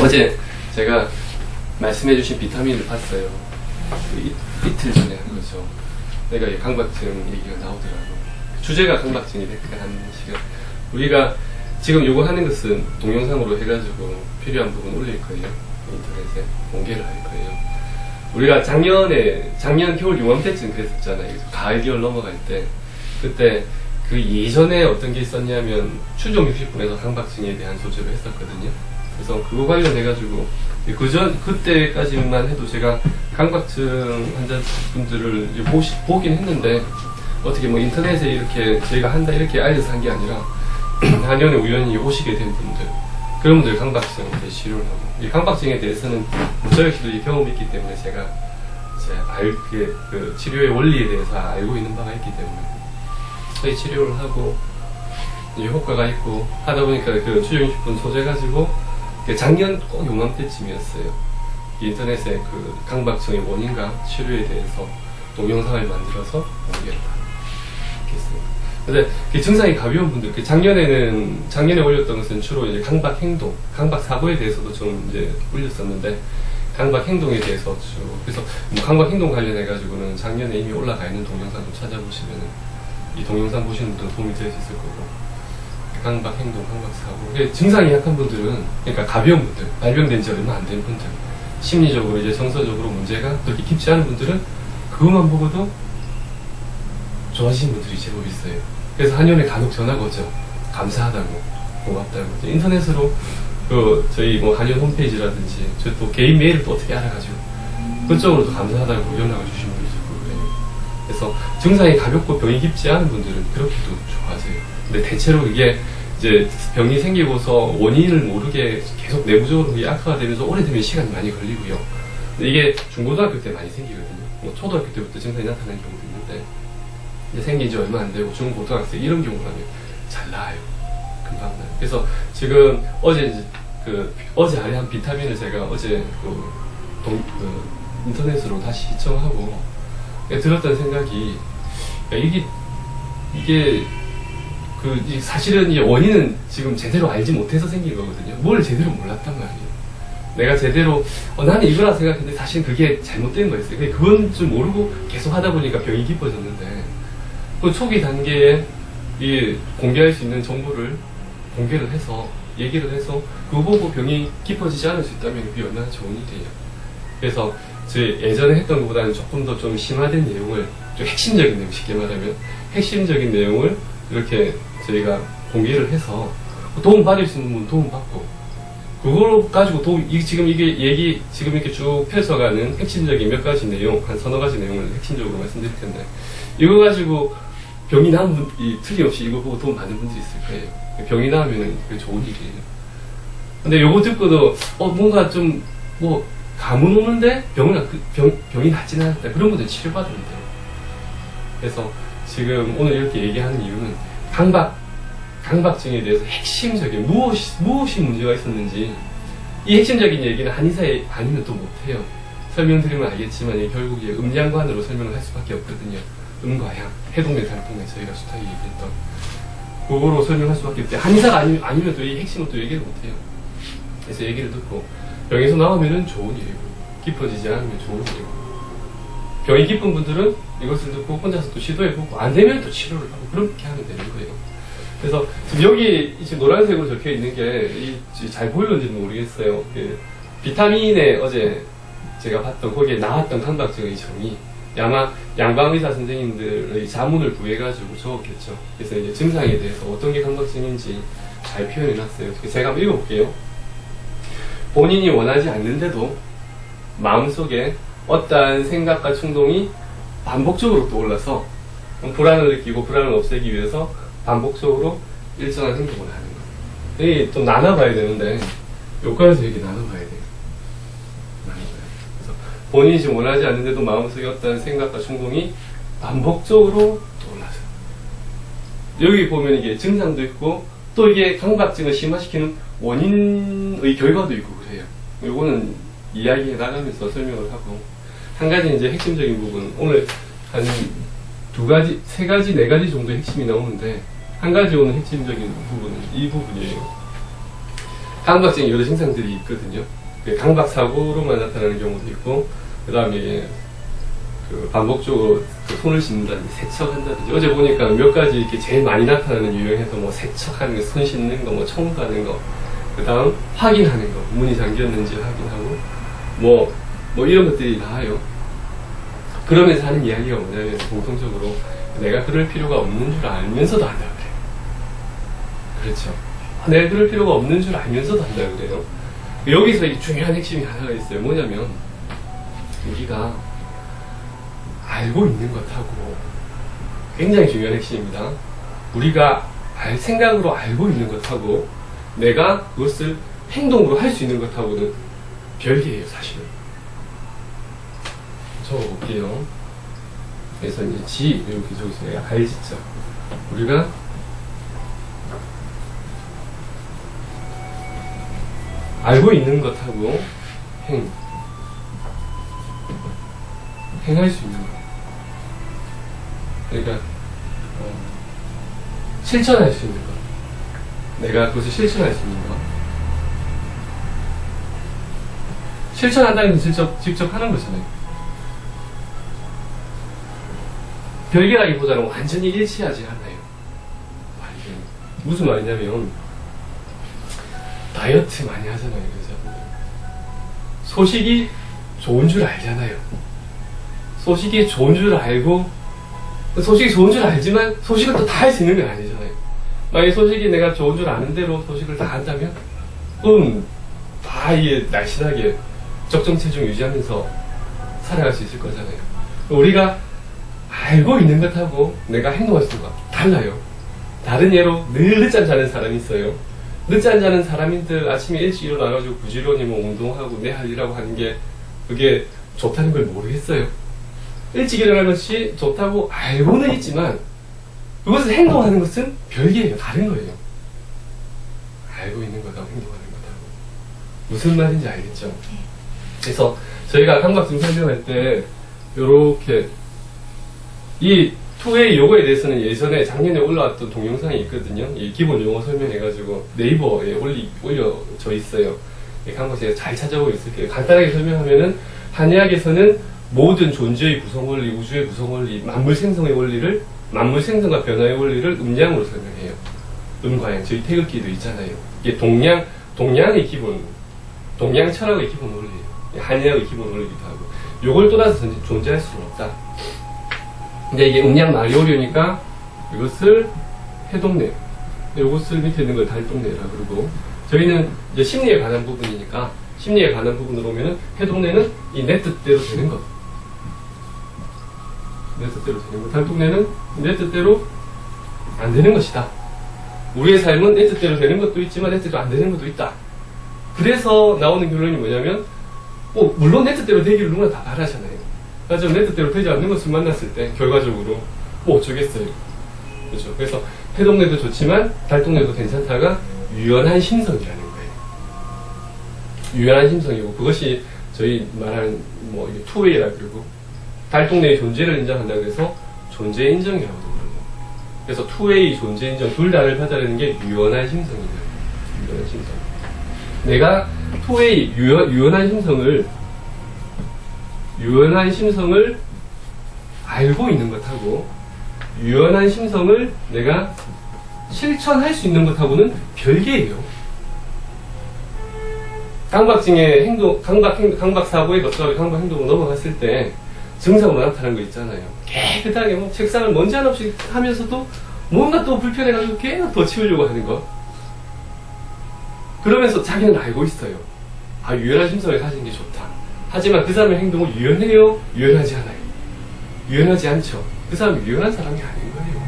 어제 제가 말씀해주신 비타민을 봤어요. 이틀 전에 한 거죠. 내가 이 강박증 얘기가 나오더라고. 주제가 강박증이 됐다 하는 시간. 우리가 지금 요거 하는 것은 동영상으로 해가지고 필요한 부분 올릴 거예요. 인터넷에 공개를 할 거예요. 우리가 작년 겨울 요맘때쯤 그랬었잖아요. 가을 겨울 넘어갈 때. 그때 그 예전에 어떤 게 있었냐면 추정 60분에서 강박증에 대한 소재를 했었거든요. 그래서 그거 관련해가지고 그때까지만 해도 제가 강박증 환자분들을 보긴 했는데 어떻게 뭐 인터넷에 이렇게 저희가 한다 이렇게 알려서 한 게 아니라 한의원에 우연히 오시게 된 분들, 그런 분들 강박증 치료를 하고, 이 강박증에 대해서는 저 역시도 이 경험이 있기 때문에 제가 그 치료의 원리에 대해서 알고 있는 바가 있기 때문에 저희 치료를 하고 이제 효과가 있고 하다 보니까 그 추정 60분 소재 가지고 작년 꼭 요맘때쯤이었어요. 인터넷에 그 강박증의 원인과 치료에 대해서 동영상을 만들어서 공개를 하겠습니다. 근데 그 증상이 가벼운 분들, 작년에 올렸던 것은 주로 이제 강박 행동, 강박 사고에 대해서도 좀 이제 올렸었는데, 강박 행동에 대해서 그래서 뭐 강박 행동 관련해가지고는 작년에 이미 올라가 있는 동영상 좀 찾아보시면은 이 동영상 보시는 분들은 도움이 될 수 있을 거고, 강박 행동, 강박 사고. 증상이 약한 분들은, 그러니까 가벼운 분들, 발병된 지 얼마 안 된 분들, 심리적으로 이제 정서적으로 문제가 그렇게 깊지 않은 분들은 그것만 보고도 좋아지신 분들이 제법 있어요. 그래서 한의원에 간혹 전화가 오죠. 감사하다고, 고맙다고. 인터넷으로 저희 뭐 한의원 홈페이지라든지 저 또 개인 메일을 또 어떻게 알아가지고 그쪽으로도 감사하다고 연락을 주신 분들이 있고 그래요. 그래서 증상이 가볍고 병이 깊지 않은 분들은 그렇게도 좋아져요. 근데 대체로 이게 이제 병이 생기고서 원인을 모르게 계속 내부적으로 악화가 되면서 오래되면 시간이 많이 걸리고요. 근데 이게 중고등학교 때 많이 생기거든요. 뭐 초등학교 때부터 증상이 나타나는 경우도 있는데, 이제 생긴 지 얼마 안 되고 중고등학생 이런 경우라면 잘 나아요. 금방 나요. 그래서 지금 어제 알한 비타민을 제가 어제 인터넷으로 다시 시청하고 들었던 생각이, 이게 사실은 이 원인은 지금 제대로 알지 못해서 생긴 거거든요. 뭘 제대로 몰랐단 말이에요. 내가 제대로 나는 이거라 생각했는데 사실 그게 잘못된 거였어요. 그건 좀 모르고 계속 하다 보니까 병이 깊어졌는데, 그 초기 단계에 공개할 수 있는 정보를 공개를 해서 얘기를 해서 그거 보고 병이 깊어지지 않을 수 있다면 그게 얼마나 좋은 일이에요. 그래서 예전에 했던 것보다는 조금 더 좀 심화된 내용을, 좀 핵심적인 내용, 쉽게 말하면 핵심적인 내용을 이렇게 저희가 공개를 해서 도움 받을 수 있는 분 도움 받고, 그걸 가지고 지금 이렇게 쭉 펼쳐가는 핵심적인 몇 가지 내용, 한 서너 가지 내용을 핵심적으로 말씀드릴 텐데, 이거 가지고 병이 나은 분이 틀림없이 이거 보고 도움 받는 분들이 있을 거예요. 병이 나으면 그게 좋은 일이에요. 근데 요거 듣고도 뭔가 좀 감은 오는데 병이 낫지는 않았다, 그런 분들 치료받으면 돼요. 그래서 지금 오늘 이렇게 얘기하는 이유는 강박증에 대해서 핵심적인 무엇이 문제가 있었는지, 이 핵심적인 얘기는 한의사에 아니면 또 못해요. 설명드리면 알겠지만 결국 음양관으로 설명을 할 수밖에 없거든요. 음과 양, 해동멘탈을 통해 저희가 수탁이 얘기했던 그거로 설명할 수밖에 없대요. 한의사가 아니면 또 이 핵심을 또 얘기를 못해요. 그래서 얘기를 듣고 병에서 나오면은 좋은 일이고, 깊어지지 않으면 좋은 일이고, 병이 깊은 분들은 이것을 듣고 혼자서 또 시도해보고 안 되면 또 치료를 하고, 그렇게 하면 되는 거예요. 그래서 여기 지금 노란색으로 적혀 있는 게 잘 보이는지는 모르겠어요. 비타민에 어제 제가 봤던 거기에 나왔던 강박증의 정의, 아마 양방의사 선생님들의 자문을 구해가지고 적었겠죠. 그래서 이제 증상에 대해서 어떤 게 강박증인지 잘 표현해놨어요. 제가 한번 읽어볼게요. 본인이 원하지 않는데도 마음속에 어떠한 생각과 충동이 반복적으로 떠올라서 불안을 느끼고 불안을 없애기 위해서 반복적으로 일정한 행동을 하는 거예요. 이게 좀 나눠봐야 되는데, 여기까지 이렇게 나눠봐야 돼요. 그래서 본인이 지금 원하지 않는데도 마음속에 어떠한 생각과 충동이 반복적으로 떠올라서, 여기 보면 이게 증상도 있고 또 이게 강박증을 심화시키는 원인의 결과도 있고 그래요. 요거는 이야기해 나가면서 설명을 하고, 한 가지 이제 핵심적인 부분, 오늘 한 세 가지, 네 가지 정도의 핵심이 나오는데, 한 가지 오늘 핵심적인 부분은 이 부분이에요. 강박적인 여러 증상들이 있거든요. 강박사고로만 나타나는 경우도 있고, 그 다음에 반복적으로 손을 씻는다든지 세척한다든지, 어제 보니까 몇 가지 이렇게 제일 많이 나타나는 유형에서 뭐 세척하는 거, 손 씻는 거, 뭐 청소하는 거, 그 다음 확인하는 거, 문이 잠겼는지 확인하고, 뭐 이런 것들이 나와요. 그러면서 하는 이야기가 뭐냐면 공통적으로 내가 그럴 필요가 없는 줄 알면서도 한다 그래요. 그렇죠. 내가 그럴 필요가 없는 줄 알면서도 한다 그래요. 여기서 이 중요한 핵심이 하나가 있어요. 뭐냐면 우리가 알고 있는 것하고, 굉장히 중요한 핵심입니다. 우리가 생각으로 알고 있는 것하고 내가 그것을 행동으로 할 수 있는 것하고는 별개예요, 사실은. 적어볼게요. 그래서 이제 이렇게 적으세요. 알지죠. 우리가 알고 있는 것하고 행할 수 있는 것. 그러니까 실천할 수 있는 것. 내가 그것을 실천할 수 있는 것. 실천한다는 건 직접 하는 거잖아요. 별개라기보다는 완전히 일치하지 않아요. 무슨 말이냐면 다이어트 많이 하잖아요, 그죠? 소식이 좋은 줄 알잖아요. 소식이 좋은 줄 알고, 소식이 좋은 줄 알지만 소식을 또 다 할 수 있는 건 아니잖아요. 만약에 소식이 내가 좋은 줄 아는 대로 소식을 다 한다면, 그럼 다 이게 날씬하게 적정 체중 유지하면서 살아갈 수 있을 거잖아요. 우리가 알고 있는 것하고 내가 행동할 수 있는 것 달라요. 다른 예로 늘 늦잠 자는 사람이 있어요. 늦잠 자는 사람인들 아침에 일찍 일어나가지고 부지런히 뭐 운동하고 내 할 일하고 하는 게 그게 좋다는 걸 모르겠어요. 일찍 일어나는 것이 좋다고 알고는 있지만 그것을 행동하는 것은 별개예요. 다른 거예요. 알고 있는 것하고 행동하는 것하고. 무슨 말인지 알겠죠? 그래서 저희가 강박증 설명할 때 요렇게 이 2A 요거에 대해서는 예전에 작년에 올라왔던 동영상이 있거든요. 이 기본 용어 설명해가지고 네이버에 올려져 있어요. 강박증 잘 찾아보고 있을게요. 간단하게 설명하면은 한의학에서는 모든 존재의 구성 원리, 우주의 구성 원리, 만물 생성의 원리를, 만물 생성과 변화의 원리를 음양으로 설명해요. 음과양, 저희 태극기도 있잖아요. 이게 동양의 기본, 동양 철학의 기본 원리예요. 한의학의 기본 원리기도 하고. 요걸 떠나서 존재할 수는 없다. 근데 이게 음양 마리오리니까 이것을 해동내, 이것을 밑에 있는 걸 달동내라 그러고, 저희는 이제 심리에 관한 부분이니까 심리에 관한 부분으로 보면은 해동내는 이 내 뜻대로 되는 것. 내 뜻대로 되는 것. 달동내는 내 뜻대로 안 되는 것이다. 우리의 삶은 내 뜻대로 되는 것도 있지만 내 뜻대로 안 되는 것도 있다. 그래서 나오는 결론이 뭐냐면, 물론 내 뜻대로 되기를 누구나 다 바라잖아요. 하지만 내 뜻대로 되지 않는 것을 만났을 때 결과적으로 어쩌겠어요. 그렇죠. 그래서 해동내도 좋지만 달동내도 괜찮다가 유연한 심성이라는 거예요. 유연한 심성이고, 그것이 저희 말하는 뭐 투웨이라 그러고, 달동내의 존재를 인정한다고 해서 존재 인정이라고도 그러고, 그래서 투웨이 존재 인정 둘 다를 받아내는 게 유연한 심성이에요. 유연한 심성. 내가 투웨이 유연한 심성을 알고 있는 것하고 유연한 심성을 내가 실천할 수 있는 것하고는 별개예요. 강박증의 행동, 강박사고에 거쳐서 강박 행동으로 넘어갔을 때 증상으로 나타나는 거 있잖아요. 깨끗하게 뭐 책상을 먼지 하나 없이 하면서도 뭔가 또 불편해가지고 계속 더 치우려고 하는 거. 그러면서 자기는 알고 있어요. 유연한 심성을 가지는 게 좋다. 하지만 그 사람의 행동은 유연해요? 유연하지 않아요? 유연하지 않죠. 그 사람이 유연한 사람이 아닌 거예요.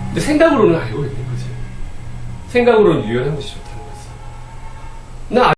근데 생각으로는 알고 있는 거지. 생각으로는 유연한 것이 좋다는 거지.